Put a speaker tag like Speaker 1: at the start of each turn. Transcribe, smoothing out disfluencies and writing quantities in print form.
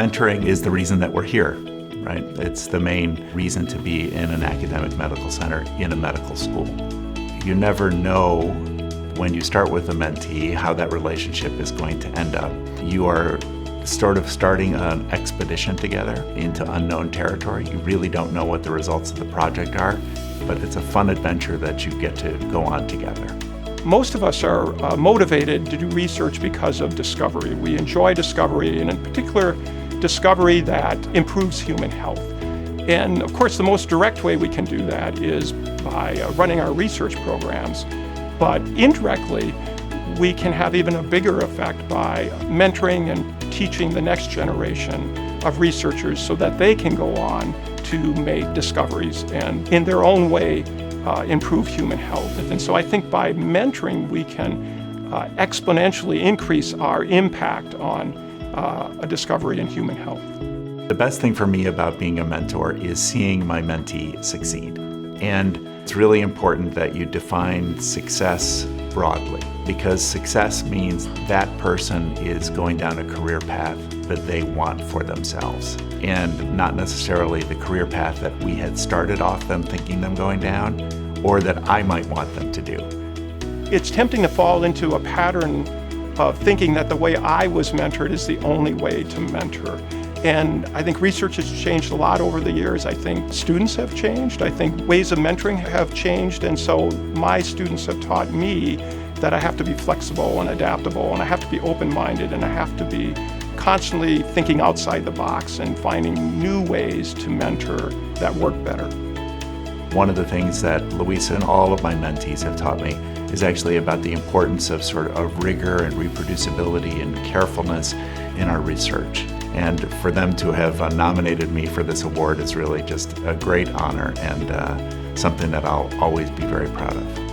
Speaker 1: Mentoring is the reason that we're here, right? It's the main reason to be in an academic medical center in a medical school. You never know when you start with a mentee how that relationship is going to end up. You are sort of starting an expedition together into unknown territory. You really don't know what the results of the project are, but it's a fun adventure that you get to go on together.
Speaker 2: Most of us are motivated to do research because of discovery. We enjoy discovery, and in particular, discovery that improves human health. And of course, the most direct way we can do that is by running our research programs. But indirectly, we can have even a bigger effect by mentoring and teaching the next generation of researchers so that they can go on to make discoveries and, in their own way, improve human health. And so I think by mentoring, we can exponentially increase our impact on a discovery in human health.
Speaker 1: The best thing for me about being a mentor is seeing my mentee succeed. And it's really important that you define success broadly, because success means that person is going down a career path that they want for themselves, and not necessarily the career path that we had started off them thinking them going down, or that I might want them to do.
Speaker 2: It's tempting to fall into a pattern of thinking that the way I was mentored is the only way to mentor. And I think research has changed a lot over the years. I think students have changed. I think ways of mentoring have changed. And so my students have taught me that I have to be flexible and adaptable, and I have to be open-minded, and I have to be constantly thinking outside the box and finding new ways to mentor that work better.
Speaker 1: One of the things that Louisa and all of my mentees have taught me is actually about the importance of sort of rigor and reproducibility and carefulness in our research. And for them to have nominated me for this award is really just a great honor and something that I'll always be very proud of.